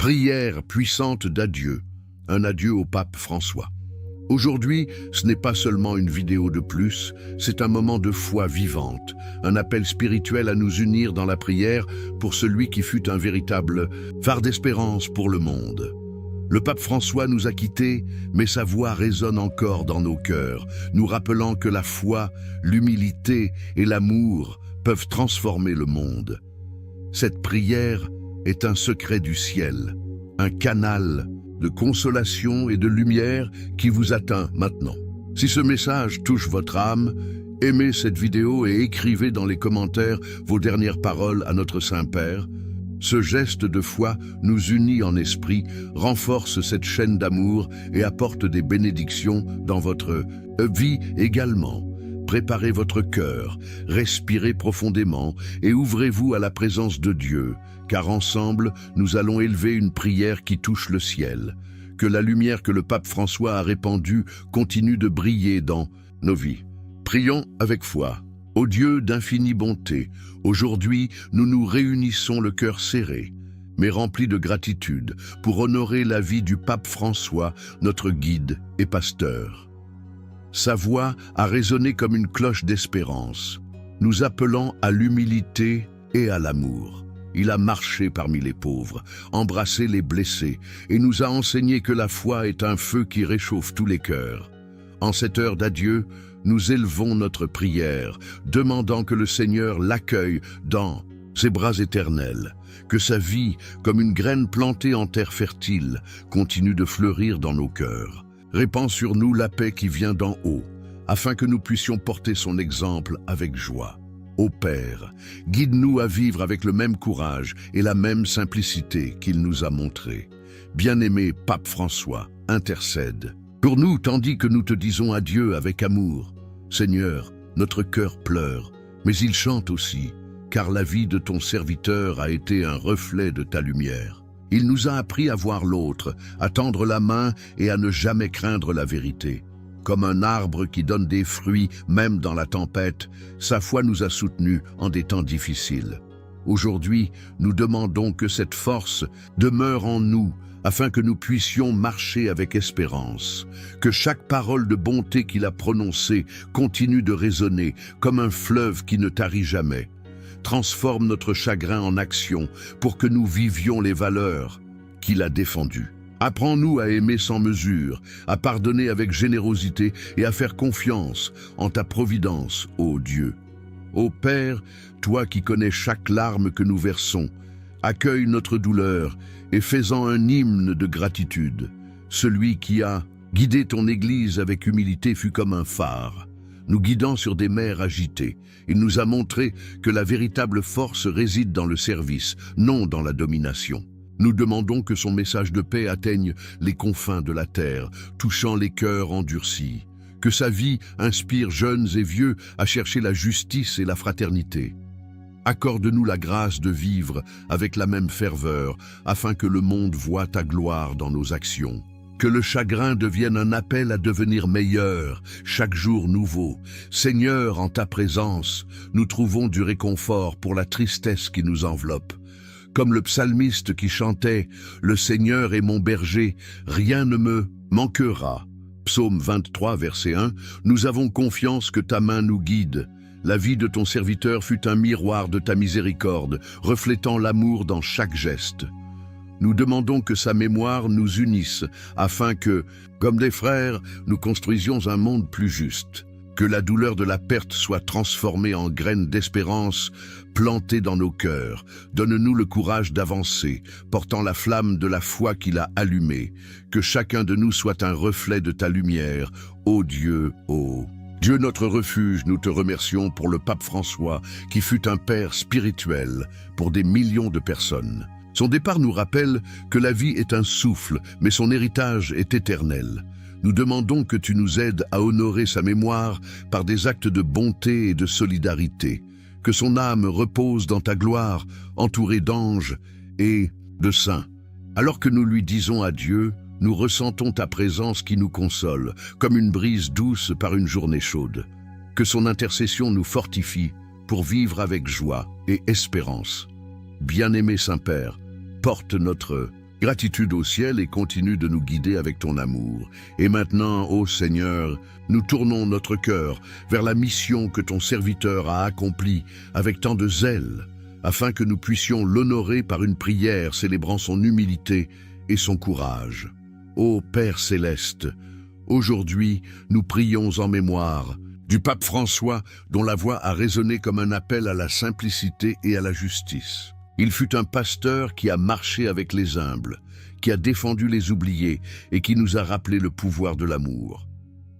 Prière puissante d'adieu, un adieu au pape François. Aujourd'hui, ce n'est pas seulement une vidéo de plus, c'est un moment de foi vivante, un appel spirituel à nous unir dans la prière pour celui qui fut un véritable phare d'espérance pour le monde. Le pape François nous a quittés, mais sa voix résonne encore dans nos cœurs, nous rappelant que la foi, l'humilité et l'amour peuvent transformer le monde. Cette prière est un secret du ciel, un canal de consolation et de lumière qui vous atteint maintenant. Si ce message touche votre âme, aimez cette vidéo et écrivez dans les commentaires vos dernières paroles à notre Saint-Père. Ce geste de foi nous unit en esprit, renforce cette chaîne d'amour et apporte des bénédictions dans votre vie également. Préparez votre cœur, respirez profondément et ouvrez-vous à la présence de Dieu, car ensemble, nous allons élever une prière qui touche le ciel. Que la lumière que le pape François a répandue continue de briller dans nos vies. Prions avec foi. Ô Dieu d'infinie bonté, aujourd'hui, nous nous réunissons le cœur serré, mais rempli de gratitude, pour honorer la vie du pape François, notre guide et pasteur. Sa voix a résonné comme une cloche d'espérance, nous appelant à l'humilité et à l'amour. Il a marché parmi les pauvres, embrassé les blessés, et nous a enseigné que la foi est un feu qui réchauffe tous les cœurs. En cette heure d'adieu, nous élevons notre prière, demandant que le Seigneur l'accueille dans ses bras éternels, que sa vie, comme une graine plantée en terre fertile, continue de fleurir dans nos cœurs. Répand sur nous la paix qui vient d'en haut, afin que nous puissions porter son exemple avec joie. Ô Père, guide-nous à vivre avec le même courage et la même simplicité qu'il nous a montré. Bien-aimé Pape François, intercède pour nous tandis que nous te disons adieu avec amour. Seigneur, notre cœur pleure, mais il chante aussi, car la vie de ton serviteur a été un reflet de ta lumière. Il nous a appris à voir l'autre, à tendre la main et à ne jamais craindre la vérité. Comme un arbre qui donne des fruits même dans la tempête, sa foi nous a soutenus en des temps difficiles. Aujourd'hui, nous demandons que cette force demeure en nous, afin que nous puissions marcher avec espérance, que chaque parole de bonté qu'il a prononcée continue de résonner comme un fleuve qui ne tarit jamais. Transforme notre chagrin en action pour que nous vivions les valeurs qu'il a défendues. Apprends-nous à aimer sans mesure, à pardonner avec générosité et à faire confiance en ta providence, ô Dieu. Ô Père, toi qui connais chaque larme que nous versons, accueille notre douleur et fais-en un hymne de gratitude. Celui qui a guidé ton Église avec humilité fut comme un phare, nous guidant sur des mers agitées. Il nous a montré que la véritable force réside dans le service, non dans la domination. Nous demandons que son message de paix atteigne les confins de la terre, touchant les cœurs endurcis. Que sa vie inspire jeunes et vieux à chercher la justice et la fraternité. Accorde-nous la grâce de vivre avec la même ferveur, afin que le monde voie ta gloire dans nos actions. Que le chagrin devienne un appel à devenir meilleur, chaque jour nouveau. Seigneur, en ta présence, nous trouvons du réconfort pour la tristesse qui nous enveloppe. Comme le psalmiste qui chantait « Le Seigneur est mon berger, rien ne me manquera ». Psaume 23, verset 1, nous avons confiance que ta main nous guide. La vie de ton serviteur fut un miroir de ta miséricorde, reflétant l'amour dans chaque geste. Nous demandons que sa mémoire nous unisse, afin que, comme des frères, nous construisions un monde plus juste. Que la douleur de la perte soit transformée en graines d'espérance plantées dans nos cœurs. Donne-nous le courage d'avancer, portant la flamme de la foi qu'il a allumée. Que chacun de nous soit un reflet de ta lumière, ô Dieu, ô Dieu notre refuge, nous te remercions pour le pape François, qui fut un père spirituel pour des millions de personnes. Son départ nous rappelle que la vie est un souffle, mais son héritage est éternel. Nous demandons que tu nous aides à honorer sa mémoire par des actes de bonté et de solidarité. Que son âme repose dans ta gloire, entourée d'anges et de saints. Alors que nous lui disons adieu, nous ressentons ta présence qui nous console, comme une brise douce par une journée chaude. Que son intercession nous fortifie pour vivre avec joie et espérance. Bien-aimé Saint-Père, porte notre Gratitude au ciel et continue de nous guider avec ton amour. Et maintenant, ô Seigneur, nous tournons notre cœur vers la mission que ton serviteur a accomplie avec tant de zèle, afin que nous puissions l'honorer par une prière célébrant son humilité et son courage. Ô Père céleste, aujourd'hui, nous prions en mémoire du pape François, dont la voix a résonné comme un appel à la simplicité et à la justice. Il fut un pasteur qui a marché avec les humbles, qui a défendu les oubliés et qui nous a rappelé le pouvoir de l'amour.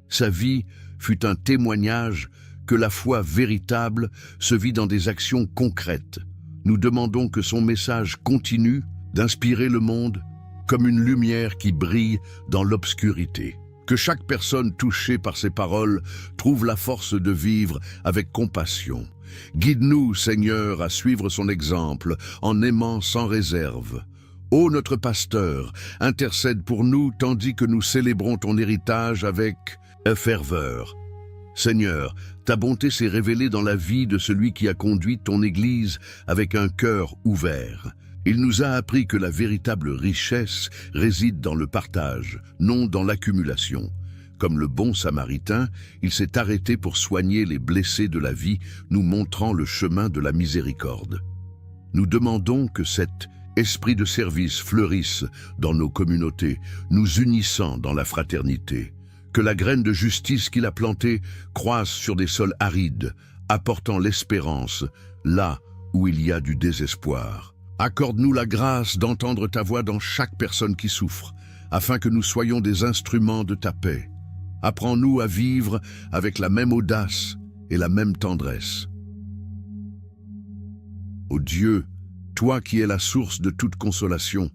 Sa vie fut un témoignage que la foi véritable se vit dans des actions concrètes. Nous demandons que son message continue d'inspirer le monde comme une lumière qui brille dans l'obscurité. Que chaque personne touchée par ses paroles trouve la force de vivre avec compassion. Guide-nous, Seigneur, à suivre son exemple, en aimant sans réserve. Ô notre pasteur, intercède pour nous tandis que nous célébrons ton héritage avec ferveur. Seigneur, ta bonté s'est révélée dans la vie de celui qui a conduit ton Église avec un cœur ouvert. Il nous a appris que la véritable richesse réside dans le partage, non dans l'accumulation. Comme le bon Samaritain, il s'est arrêté pour soigner les blessés de la vie, nous montrant le chemin de la miséricorde. Nous demandons que cet esprit de service fleurisse dans nos communautés, nous unissant dans la fraternité. Que la graine de justice qu'il a plantée croisse sur des sols arides, apportant l'espérance là où il y a du désespoir. Accorde-nous la grâce d'entendre ta voix dans chaque personne qui souffre, afin que nous soyons des instruments de ta paix. Apprends-nous à vivre avec la même audace et la même tendresse. Ô Dieu, toi qui es la source de toute consolation,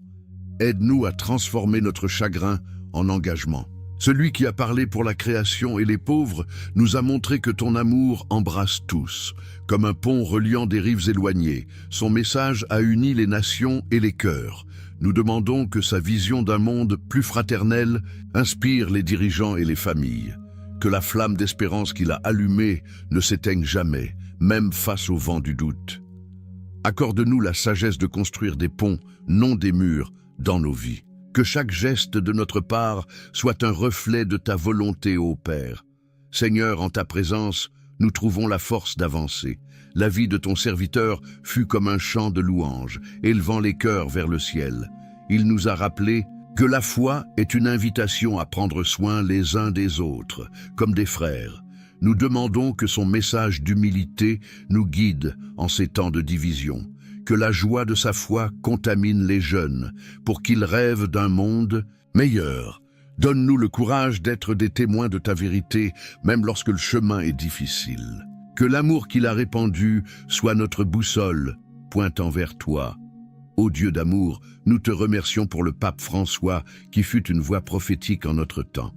aide-nous à transformer notre chagrin en engagement. Celui qui a parlé pour la création et les pauvres nous a montré que ton amour embrasse tous. Comme un pont reliant des rives éloignées, son message a uni les nations et les cœurs. Nous demandons que sa vision d'un monde plus fraternel inspire les dirigeants et les familles. Que la flamme d'espérance qu'il a allumée ne s'éteigne jamais, même face au vent du doute. Accorde-nous la sagesse de construire des ponts, non des murs, dans nos vies. Que chaque geste de notre part soit un reflet de ta volonté, ô Père. Seigneur, en ta présence, nous trouvons la force d'avancer. La vie de ton serviteur fut comme un chant de louange, élevant les cœurs vers le ciel. Il nous a rappelé que la foi est une invitation à prendre soin les uns des autres, comme des frères. Nous demandons que son message d'humilité nous guide en ces temps de division. Que la joie de sa foi contamine les jeunes, pour qu'ils rêvent d'un monde meilleur. Donne-nous le courage d'être des témoins de ta vérité, même lorsque le chemin est difficile. Que l'amour qu'il a répandu soit notre boussole, pointant vers toi. Ô Dieu d'amour, nous te remercions pour le pape François, qui fut une voix prophétique en notre temps.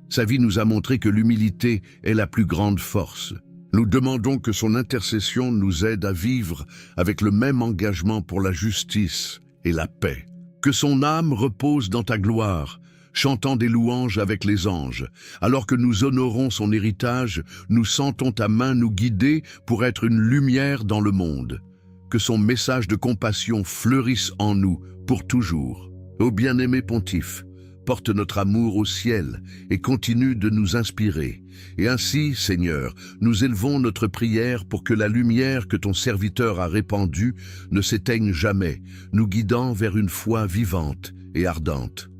Sa vie nous a montré que l'humilité est la plus grande force. Nous demandons que son intercession nous aide à vivre avec le même engagement pour la justice et la paix. Que son âme repose dans ta gloire, chantant des louanges avec les anges. Alors que nous honorons son héritage, nous sentons ta main nous guider pour être une lumière dans le monde. Que son message de compassion fleurisse en nous pour toujours. Ô bien-aimé pontife, porte notre amour au ciel et continue de nous inspirer. Et ainsi, Seigneur, nous élevons notre prière pour que la lumière que ton serviteur a répandue ne s'éteigne jamais, nous guidant vers une foi vivante et ardente.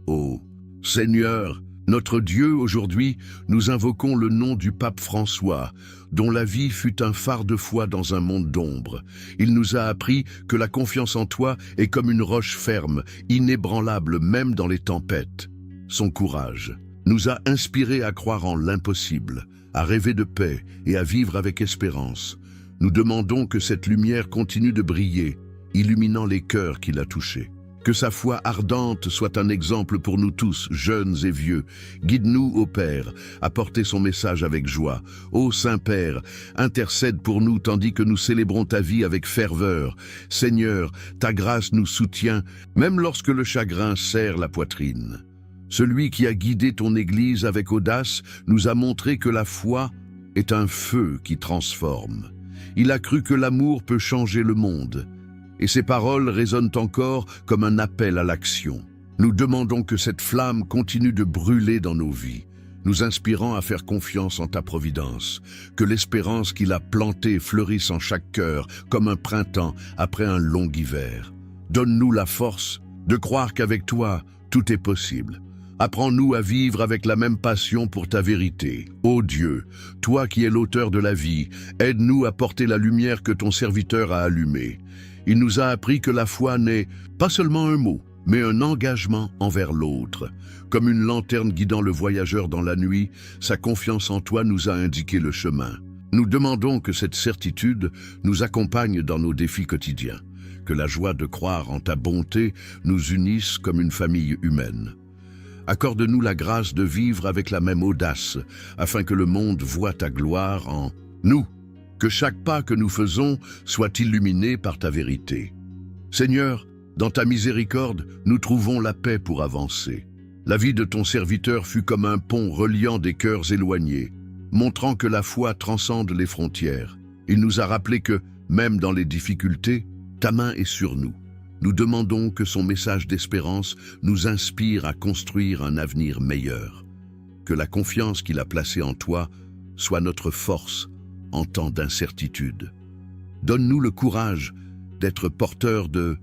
Ô Seigneur, notre Dieu, aujourd'hui, nous invoquons le nom du pape François, dont la vie fut un phare de foi dans un monde d'ombre. Il nous a appris que la confiance en toi est comme une roche ferme, inébranlable même dans les tempêtes. Son courage nous a inspirés à croire en l'impossible, à rêver de paix et à vivre avec espérance. Nous demandons que cette lumière continue de briller, illuminant les cœurs qu'il a touchés. Que sa foi ardente soit un exemple pour nous tous, jeunes et vieux. Guide-nous, ô Père, à porter son message avec joie. Ô Saint-Père, intercède pour nous tandis que nous célébrons ta vie avec ferveur. Seigneur, ta grâce nous soutient, même lorsque le chagrin serre la poitrine. Celui qui a guidé ton Église avec audace nous a montré que la foi est un feu qui transforme. Il a cru que l'amour peut changer le monde. et ses paroles résonnent encore comme un appel à l'action. Nous demandons que cette flamme continue de brûler dans nos vies, nous inspirant à faire confiance en ta providence, que l'espérance qu'il a plantée fleurisse en chaque cœur comme un printemps après un long hiver. Donne-nous la force de croire qu'avec toi, tout est possible. Apprends-nous à vivre avec la même passion pour ta vérité. Ô Dieu, toi qui es l'auteur de la vie, aide-nous à porter la lumière que ton serviteur a allumée. Il nous a appris que la foi n'est pas seulement un mot, mais un engagement envers l'autre. Comme une lanterne guidant le voyageur dans la nuit, sa confiance en toi nous a indiqué le chemin. Nous demandons que cette certitude nous accompagne dans nos défis quotidiens, que la joie de croire en ta bonté nous unisse comme une famille humaine. Accorde-nous la grâce de vivre avec la même audace, afin que le monde voie ta gloire en nous, que chaque pas que nous faisons soit illuminé par ta vérité. Seigneur, dans ta miséricorde, nous trouvons la paix pour avancer. La vie de ton serviteur fut comme un pont reliant des cœurs éloignés, montrant que la foi transcende les frontières. Il nous a rappelé que, même dans les difficultés, ta main est sur nous. Nous demandons que son message d'espérance nous inspire à construire un avenir meilleur. Que la confiance qu'il a placée en toi soit notre force en temps d'incertitude. Donne-nous le courage d'être porteurs de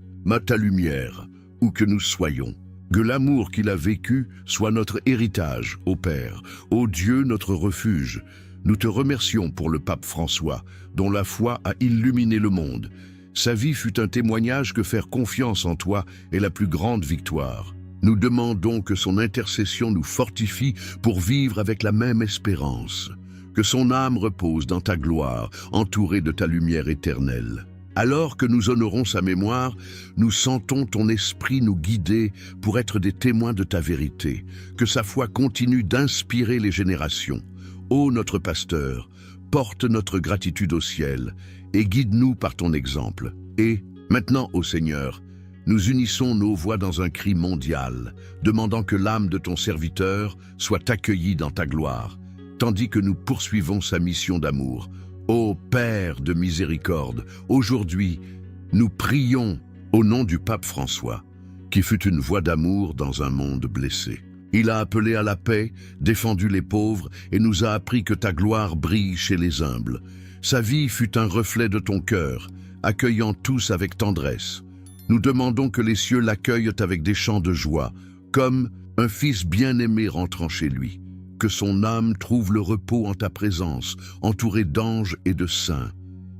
ta lumière, où que nous soyons. Que l'amour qu'il a vécu soit notre héritage, ô Père, ô Dieu notre refuge. Nous te remercions pour le pape François, dont la foi a illuminé le monde. Sa vie fut un témoignage que faire confiance en toi est la plus grande victoire. Nous demandons que son intercession nous fortifie pour vivre avec la même espérance. Que son âme repose dans ta gloire, entourée de ta lumière éternelle. Alors que nous honorons sa mémoire, nous sentons ton esprit nous guider pour être des témoins de ta vérité. Que sa foi continue d'inspirer les générations. Ô notre pasteur, porte notre gratitude au ciel et guide-nous par ton exemple. Et, maintenant, ô Seigneur, nous unissons nos voix dans un cri mondial, demandant que l'âme de ton serviteur soit accueillie dans ta gloire, tandis que nous poursuivons sa mission d'amour. Ô Père de miséricorde, aujourd'hui, nous prions au nom du pape François, qui fut une voix d'amour dans un monde blessé. Il a appelé à la paix, défendu les pauvres et nous a appris que ta gloire brille chez les humbles. Sa vie fut un reflet de ton cœur, accueillant tous avec tendresse. Nous demandons que les cieux l'accueillent avec des chants de joie, comme un fils bien-aimé rentrant chez lui. Que son âme trouve le repos en ta présence, entourée d'anges et de saints.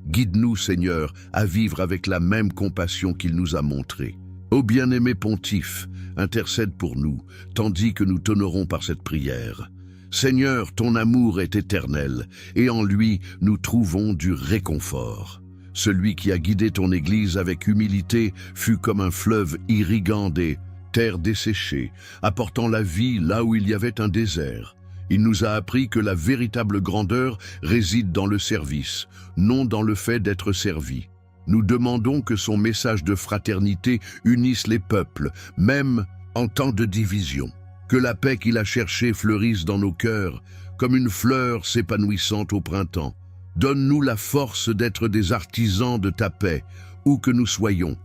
Guide-nous, Seigneur, à vivre avec la même compassion qu'il nous a montrée. Ô bien-aimé pontife, intercède pour nous, tandis que nous t'honorons par cette prière. Seigneur, ton amour est éternel, et en lui nous trouvons du réconfort. Celui qui a guidé ton Église avec humilité fut comme un fleuve irriguant des terres desséchées, apportant la vie là où il y avait un désert. Il nous a appris que la véritable grandeur réside dans le service, non dans le fait d'être servi. Nous demandons que son message de fraternité unisse les peuples, même en temps de division. Que la paix qu'il a cherchée fleurisse dans nos cœurs, comme une fleur s'épanouissant au printemps. Donne-nous la force d'être des artisans de ta paix, où que nous soyons.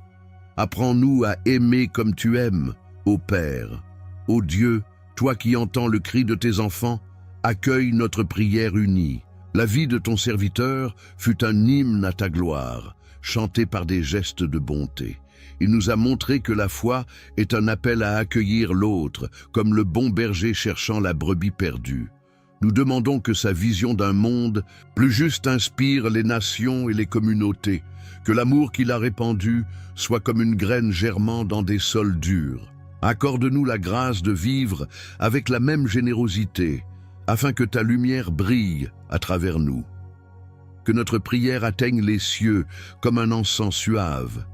Apprends-nous à aimer comme tu aimes, ô Père. Ô Dieu, toi qui entends le cri de tes enfants, accueille notre prière unie. La vie de ton serviteur fut un hymne à ta gloire, chanté par des gestes de bonté. Il nous a montré que la foi est un appel à accueillir l'autre, comme le bon berger cherchant la brebis perdue. Nous demandons que sa vision d'un monde plus juste inspire les nations et les communautés, que l'amour qu'il a répandu soit comme une graine germant dans des sols durs. Accorde-nous la grâce de vivre avec la même générosité, afin que ta lumière brille à travers nous. Que notre prière atteigne les cieux comme un encens suave.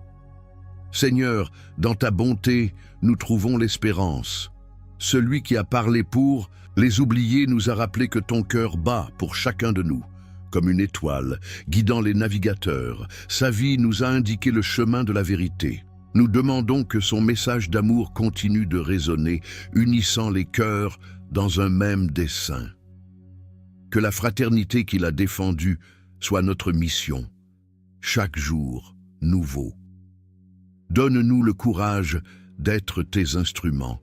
Seigneur, dans ta bonté, nous trouvons l'espérance. Celui qui a parlé pour les oubliés nous a rappelé que ton cœur bat pour chacun de nous, comme une étoile, guidant les navigateurs. Sa vie nous a indiqué le chemin de la vérité. Nous demandons que son message d'amour continue de résonner, unissant les cœurs dans un même dessein. Que la fraternité qu'il a défendue soit notre mission, chaque jour nouveau. Donne-nous le courage d'être tes instruments,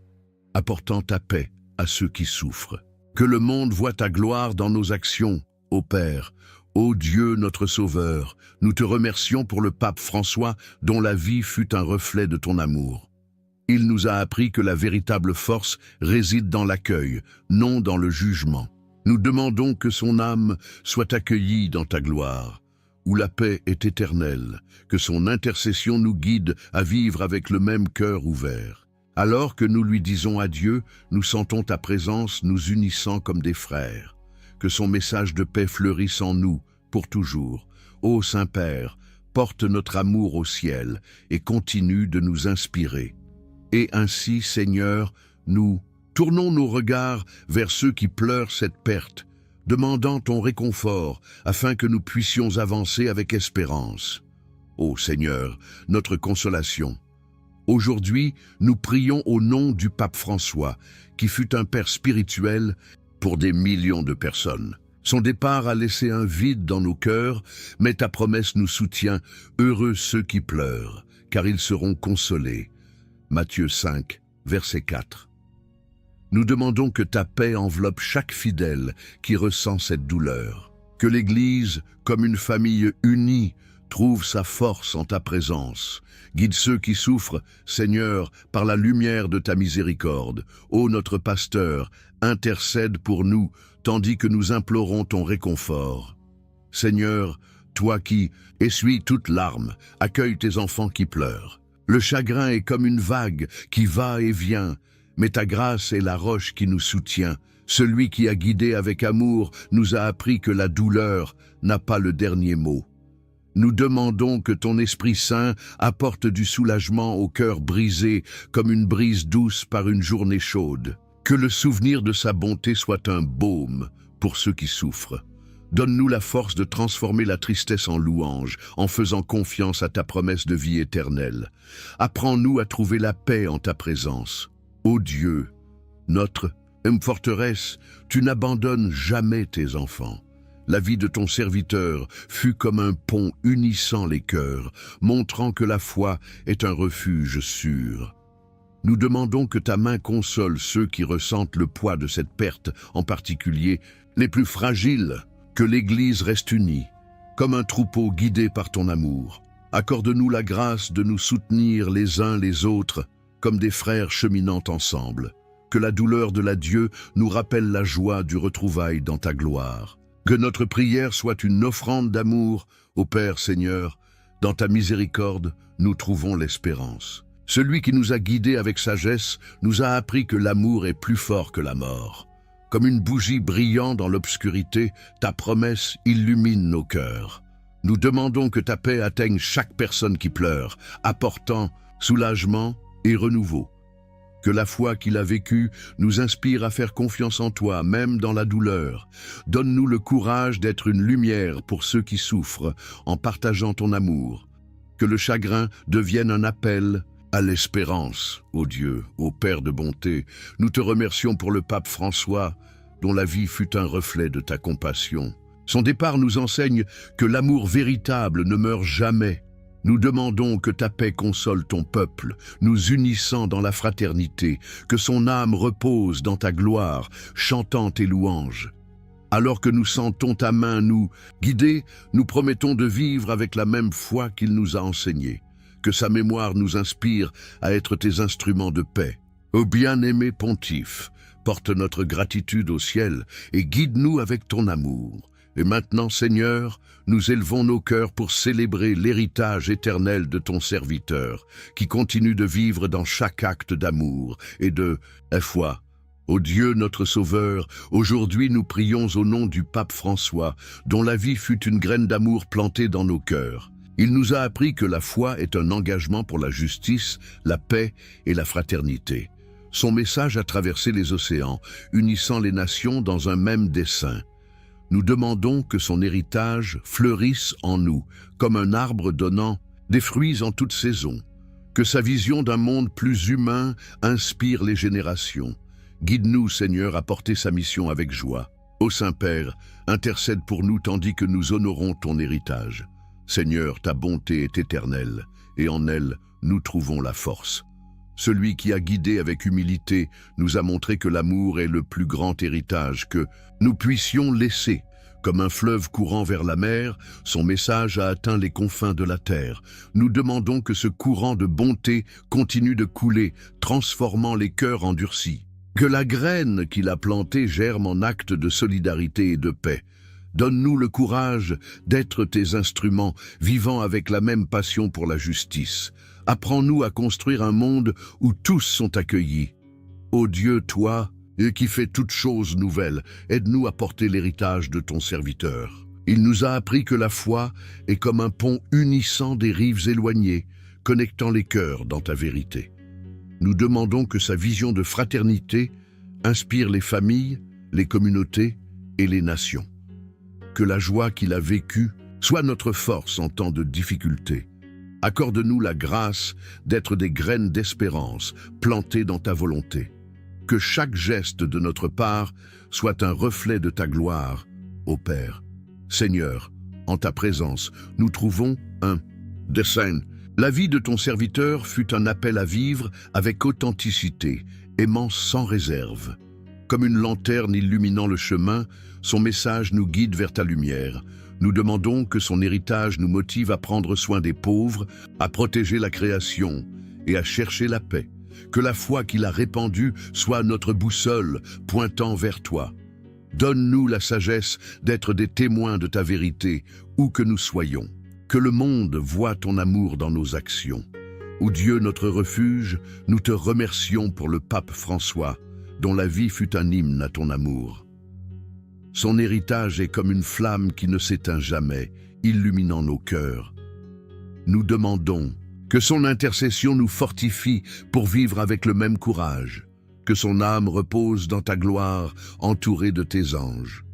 apportant ta paix à ceux qui souffrent. Que le monde voie ta gloire dans nos actions, ô Père. Ô Dieu notre Sauveur, nous te remercions pour le pape François dont la vie fut un reflet de ton amour. Il nous a appris que la véritable force réside dans l'accueil, non dans le jugement. Nous demandons que son âme soit accueillie dans ta gloire, où la paix est éternelle, que son intercession nous guide à vivre avec le même cœur ouvert. Alors que nous lui disons adieu, nous sentons ta présence nous unissant comme des frères. Que son message de paix fleurisse en nous, pour toujours. Ô Saint-Père, porte notre amour au ciel et continue de nous inspirer. Et ainsi, Seigneur, nous tournons nos regards vers ceux qui pleurent cette perte, demandant ton réconfort afin que nous puissions avancer avec espérance. Ô Seigneur, notre consolation. Aujourd'hui, nous prions au nom du pape François, qui fut un père spirituel pour des millions de personnes. Son départ a laissé un vide dans nos cœurs, mais ta promesse nous soutient. Heureux ceux qui pleurent, car ils seront consolés. Matthieu 5, verset 4. Nous demandons que ta paix enveloppe chaque fidèle qui ressent cette douleur. Que l'Église, comme une famille unie, trouve sa force en ta présence. Guide ceux qui souffrent, Seigneur, par la lumière de ta miséricorde. Ô notre pasteur, intercède pour nous, tandis que nous implorons ton réconfort. Seigneur, toi qui essuies toute larme, accueille tes enfants qui pleurent. Le chagrin est comme une vague qui va et vient, mais ta grâce est la roche qui nous soutient. Celui qui a guidé avec amour nous a appris que la douleur n'a pas le dernier mot. Nous demandons que ton Esprit Saint apporte du soulagement au cœur brisé comme une brise douce par une journée chaude. Que le souvenir de sa bonté soit un baume pour ceux qui souffrent. Donne-nous la force de transformer la tristesse en louange, en faisant confiance à ta promesse de vie éternelle. Apprends-nous à trouver la paix en ta présence. Ô Dieu, notre forteresse, tu n'abandonnes jamais tes enfants. La vie de ton serviteur fut comme un pont unissant les cœurs, montrant que la foi est un refuge sûr. Nous demandons que ta main console ceux qui ressentent le poids de cette perte, en particulier les plus fragiles. Que l'Église reste unie, comme un troupeau guidé par ton amour. Accorde-nous la grâce de nous soutenir les uns les autres, comme des frères cheminant ensemble. Que la douleur de l'adieu nous rappelle la joie du retrouvail dans ta gloire. Que notre prière soit une offrande d'amour au Père Seigneur. Dans ta miséricorde, nous trouvons l'espérance. Celui qui nous a guidés avec sagesse nous a appris que l'amour est plus fort que la mort. Comme une bougie brillant dans l'obscurité, ta promesse illumine nos cœurs. Nous demandons que ta paix atteigne chaque personne qui pleure, apportant soulagement et renouveau. Que la foi qu'il a vécue nous inspire à faire confiance en toi, même dans la douleur. Donne-nous le courage d'être une lumière pour ceux qui souffrent, en partageant ton amour. Que le chagrin devienne un appel à l'espérance. Ô Dieu, ô Père de bonté, nous te remercions pour le pape François, dont la vie fut un reflet de ta compassion. Son départ nous enseigne que l'amour véritable ne meurt jamais. Nous demandons que ta paix console ton peuple, nous unissant dans la fraternité, que son âme repose dans ta gloire, chantant tes louanges. Alors que nous sentons ta main nous guider, nous promettons de vivre avec la même foi qu'il nous a enseignée. Que sa mémoire nous inspire à être tes instruments de paix. Ô bien-aimé pontife, porte notre gratitude au ciel et guide-nous avec ton amour. Et maintenant, Seigneur, nous élevons nos cœurs pour célébrer l'héritage éternel de ton serviteur, qui continue de vivre dans chaque acte d'amour et de foi. Ô Dieu notre Sauveur, aujourd'hui nous prions au nom du pape François, dont la vie fut une graine d'amour plantée dans nos cœurs. Il nous a appris que la foi est un engagement pour la justice, la paix et la fraternité. Son message a traversé les océans, unissant les nations dans un même dessein. Nous demandons que son héritage fleurisse en nous, comme un arbre donnant des fruits en toute saison. Que sa vision d'un monde plus humain inspire les générations. Guide-nous, Seigneur, à porter sa mission avec joie. Ô Saint-Père, intercède pour nous tandis que nous honorons ton héritage. Seigneur, ta bonté est éternelle, et en elle, nous trouvons la force. Celui qui a guidé avec humilité nous a montré que l'amour est le plus grand héritage que nous puissions laisser. Comme un fleuve courant vers la mer, son message a atteint les confins de la terre. Nous demandons que ce courant de bonté continue de couler, transformant les cœurs endurcis. Que la graine qu'il a plantée germe en actes de solidarité et de paix. Donne-nous le courage d'être tes instruments, vivant avec la même passion pour la justice. Apprends-nous à construire un monde où tous sont accueillis. Ô Dieu, toi, qui fais toutes choses nouvelles, aide-nous à porter l'héritage de ton serviteur. Il nous a appris que la foi est comme un pont unissant des rives éloignées, connectant les cœurs dans ta vérité. Nous demandons que sa vision de fraternité inspire les familles, les communautés et les nations. Que la joie qu'il a vécue soit notre force en temps de difficulté. Accorde-nous la grâce d'être des graines d'espérance plantées dans ta volonté. Que chaque geste de notre part soit un reflet de ta gloire, ô Père. Seigneur, en ta présence, nous trouvons un dessein. La vie de ton serviteur fut un appel à vivre avec authenticité, aimant sans réserve. Comme une lanterne illuminant le chemin, son message nous guide vers ta lumière. Nous demandons que son héritage nous motive à prendre soin des pauvres, à protéger la création et à chercher la paix. Que la foi qu'il a répandue soit notre boussole pointant vers toi. Donne-nous la sagesse d'être des témoins de ta vérité, où que nous soyons. Que le monde voie ton amour dans nos actions. Ô Dieu, notre refuge, nous te remercions pour le pape François, dont la vie fut un hymne à ton amour. Son héritage est comme une flamme qui ne s'éteint jamais, illuminant nos cœurs. Nous demandons que son intercession nous fortifie pour vivre avec le même courage, que son âme repose dans ta gloire, entourée de tes anges.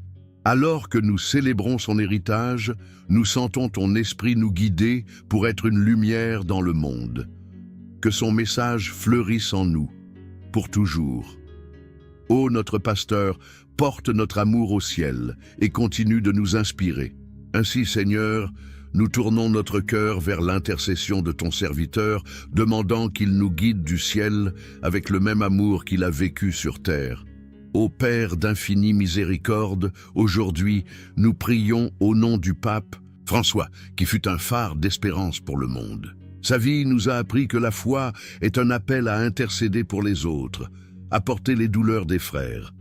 Alors que nous célébrons son héritage, nous sentons ton esprit nous guider pour être une lumière dans le monde. Que son message fleurisse en nous, pour toujours. Ô notre pasteur, porte notre amour au ciel et continue de nous inspirer. Ainsi, Seigneur, nous tournons notre cœur vers l'intercession de ton serviteur, demandant qu'il nous guide du ciel avec le même amour qu'il a vécu sur terre. Ô Père d'infinie miséricorde, aujourd'hui, nous prions au nom du pape François, qui fut un phare d'espérance pour le monde. Sa vie nous a appris que la foi est un appel à intercéder pour les autres, à porter les douleurs des frères.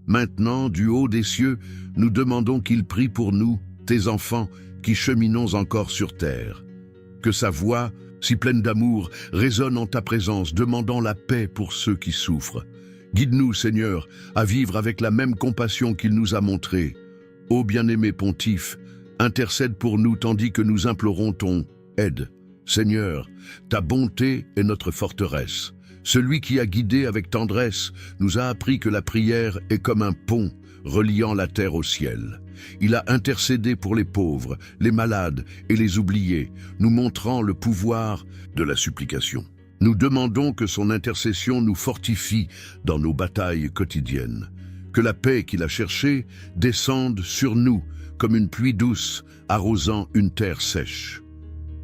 Maintenant, du haut des cieux, nous demandons qu'il prie pour nous, tes enfants, qui cheminons encore sur terre. Que sa voix, si pleine d'amour, résonne en ta présence, demandant la paix pour ceux qui souffrent. Guide-nous, Seigneur, à vivre avec la même compassion qu'il nous a montrée. Ô bien-aimé pontife, intercède pour nous tandis que nous implorons ton aide. Seigneur, ta bonté est notre forteresse. Celui qui a guidé avec tendresse nous a appris que la prière est comme un pont reliant la terre au ciel. Il a intercédé pour les pauvres, les malades et les oubliés, nous montrant le pouvoir de la supplication. Nous demandons que son intercession nous fortifie dans nos batailles quotidiennes. Que la paix qu'il a cherchée descende sur nous comme une pluie douce arrosant une terre sèche.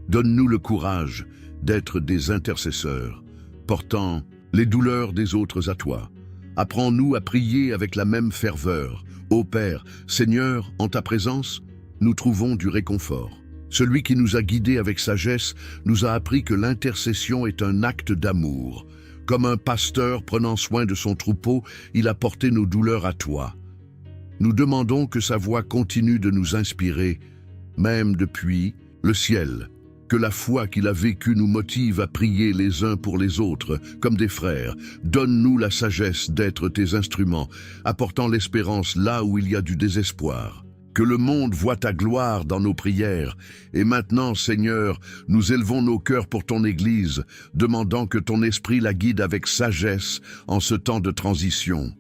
Donne-nous le courage d'être des intercesseurs, portant les douleurs des autres à toi. Apprends-nous à prier avec la même ferveur. Ô Père, Seigneur, en ta présence, nous trouvons du réconfort. Celui qui nous a guidés avec sagesse nous a appris que l'intercession est un acte d'amour. Comme un pasteur prenant soin de son troupeau, il a porté nos douleurs à toi. Nous demandons que sa voix continue de nous inspirer, même depuis le ciel. Que la foi qu'il a vécue nous motive à prier les uns pour les autres, comme des frères. Donne-nous la sagesse d'être tes instruments, apportant l'espérance là où il y a du désespoir. Que le monde voie ta gloire dans nos prières. Et maintenant, Seigneur, nous élevons nos cœurs pour ton Église, demandant que ton esprit la guide avec sagesse en ce temps de transition.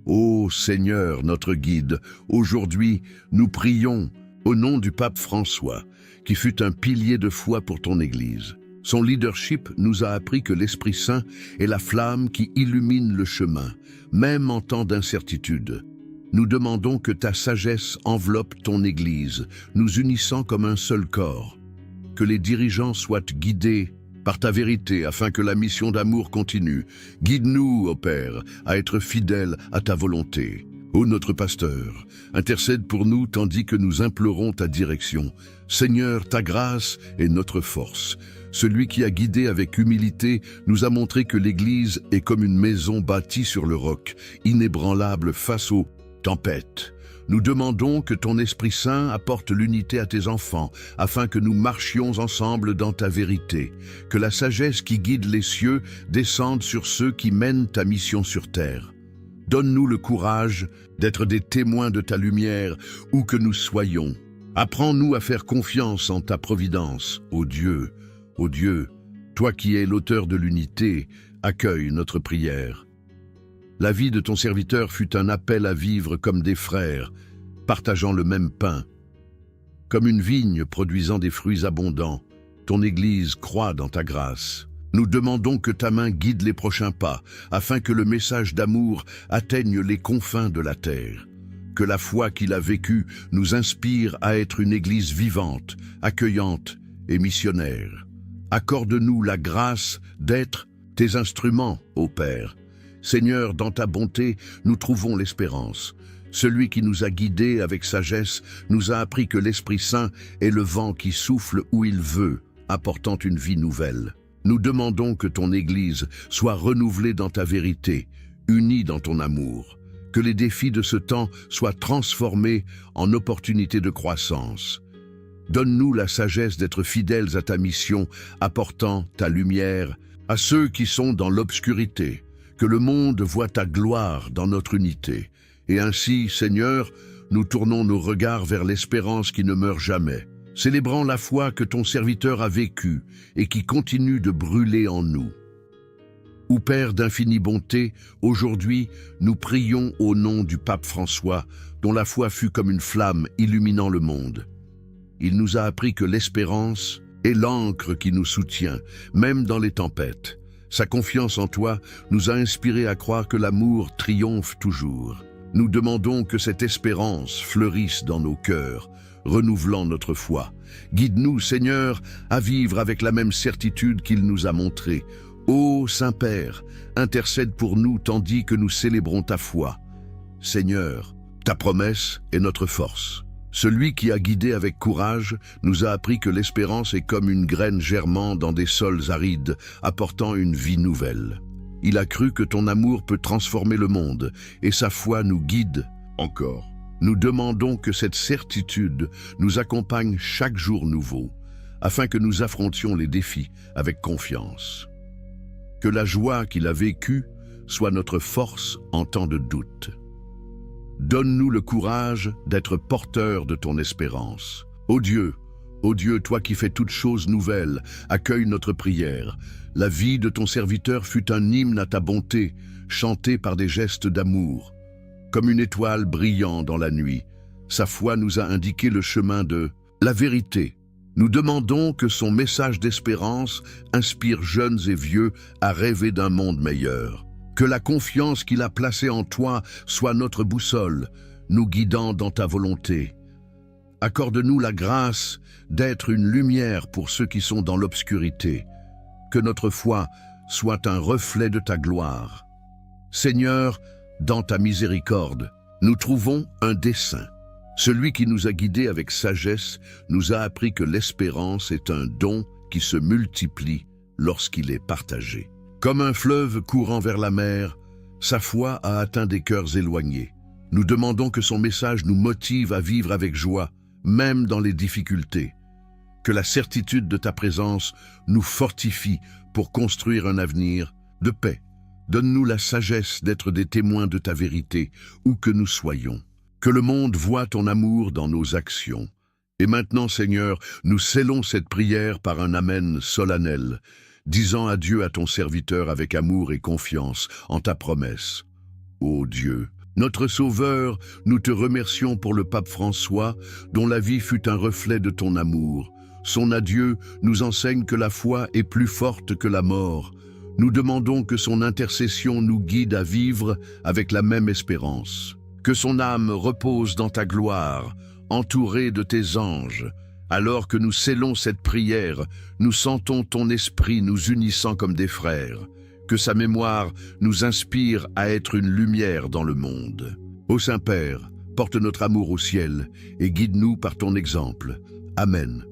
Ô Seigneur, notre guide, aujourd'hui, nous prions au nom du pape François, qui fut un pilier de foi pour ton Église. Son leadership nous a appris que l'Esprit Saint est la flamme qui illumine le chemin, même en temps d'incertitude. Nous demandons que ta sagesse enveloppe ton Église, nous unissant comme un seul corps. Que les dirigeants soient guidés par ta vérité, afin que la mission d'amour continue. Guide-nous, ô Père, à être fidèles à ta volonté. Ô notre pasteur, intercède pour nous tandis que nous implorons ta direction. Seigneur, ta grâce est notre force. Celui qui a guidé avec humilité nous a montré que l'Église est comme une maison bâtie sur le roc, inébranlable face aux tempêtes. Nous demandons que ton Esprit Saint apporte l'unité à tes enfants, afin que nous marchions ensemble dans ta vérité. Que la sagesse qui guide les cieux descende sur ceux qui mènent ta mission sur terre. Donne-nous le courage d'être des témoins de ta lumière, où que nous soyons. Apprends-nous à faire confiance en ta providence, ô Dieu, toi qui es l'auteur de l'unité, accueille notre prière. La vie de ton serviteur fut un appel à vivre comme des frères, partageant le même pain. Comme une vigne produisant des fruits abondants, ton Église croît dans ta grâce. Nous demandons que ta main guide les prochains pas, afin que le message d'amour atteigne les confins de la terre. Que la foi qu'il a vécue nous inspire à être une Église vivante, accueillante et missionnaire. Accorde-nous la grâce d'être tes instruments, ô Père. Seigneur, dans ta bonté, nous trouvons l'espérance. Celui qui nous a guidés avec sagesse nous a appris que l'Esprit Saint est le vent qui souffle où il veut, apportant une vie nouvelle. Nous demandons que ton Église soit renouvelée dans ta vérité, unie dans ton amour. Que les défis de ce temps soient transformés en opportunités de croissance. Donne-nous la sagesse d'être fidèles à ta mission, apportant ta lumière à ceux qui sont dans l'obscurité. Que le monde voie ta gloire dans notre unité. Et ainsi, Seigneur, nous tournons nos regards vers l'espérance qui ne meurt jamais, célébrant la foi que ton serviteur a vécue et qui continue de brûler en nous. Ô Père d'infinie bonté, aujourd'hui, nous prions au nom du pape François, dont la foi fut comme une flamme illuminant le monde. Il nous a appris que l'espérance est l'encre qui nous soutient, même dans les tempêtes. Sa confiance en toi nous a inspirés à croire que l'amour triomphe toujours. Nous demandons que cette espérance fleurisse dans nos cœurs, renouvelant notre foi. Guide-nous, Seigneur, à vivre avec la même certitude qu'il nous a montrée. Ô Saint-Père, intercède pour nous tandis que nous célébrons ta foi. Seigneur, ta promesse est notre force. Celui qui a guidé avec courage nous a appris que l'espérance est comme une graine germant dans des sols arides, apportant une vie nouvelle. Il a cru que ton amour peut transformer le monde, et sa foi nous guide encore. Nous demandons que cette certitude nous accompagne chaque jour nouveau, afin que nous affrontions les défis avec confiance. Que la joie qu'il a vécue soit notre force en temps de doute. Donne-nous le courage d'être porteurs de ton espérance. Ô Dieu, toi qui fais toutes choses nouvelles, accueille notre prière. La vie de ton serviteur fut un hymne à ta bonté, chanté par des gestes d'amour. Comme une étoile brillant dans la nuit, sa foi nous a indiqué le chemin de la vérité. Nous demandons que son message d'espérance inspire jeunes et vieux à rêver d'un monde meilleur. Que la confiance qu'il a placée en toi soit notre boussole, nous guidant dans ta volonté. Accorde-nous la grâce d'être une lumière pour ceux qui sont dans l'obscurité. Que notre foi soit un reflet de ta gloire. Seigneur, dans ta miséricorde, nous trouvons un dessein. Celui qui nous a guidés avec sagesse nous a appris que l'espérance est un don qui se multiplie lorsqu'il est partagé. Comme un fleuve courant vers la mer, sa foi a atteint des cœurs éloignés. Nous demandons que son message nous motive à vivre avec joie, même dans les difficultés. Que la certitude de ta présence nous fortifie pour construire un avenir de paix. Donne-nous la sagesse d'être des témoins de ta vérité, où que nous soyons. Que le monde voie ton amour dans nos actions. Et maintenant, Seigneur, nous scellons cette prière par un Amen solennel, disant adieu à ton serviteur avec amour et confiance en ta promesse. Ô Dieu, notre Sauveur, nous te remercions pour le pape François, dont la vie fut un reflet de ton amour. Son adieu nous enseigne que la foi est plus forte que la mort. Nous demandons que son intercession nous guide à vivre avec la même espérance. Que son âme repose dans ta gloire, entourée de tes anges, Alors que nous scellons cette prière, nous sentons ton esprit nous unissant comme des frères. Que sa mémoire nous inspire à être une lumière dans le monde. Ô Saint-Père, porte notre amour au ciel et guide-nous par ton exemple. Amen.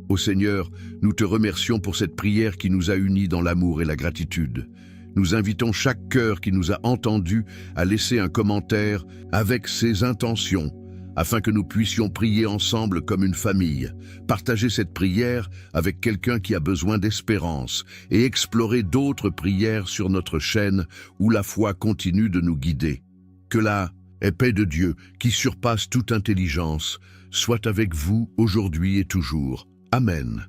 Ô Seigneur, nous te remercions pour cette prière qui nous a unis dans l'amour et la gratitude. Nous invitons chaque cœur qui nous a entendus à laisser un commentaire avec ses intentions, afin que nous puissions prier ensemble comme une famille, partager cette prière avec quelqu'un qui a besoin d'espérance et explorer d'autres prières sur notre chaîne où la foi continue de nous guider. Que la paix de Dieu, qui surpasse toute intelligence, soit avec vous aujourd'hui et toujours. Amen.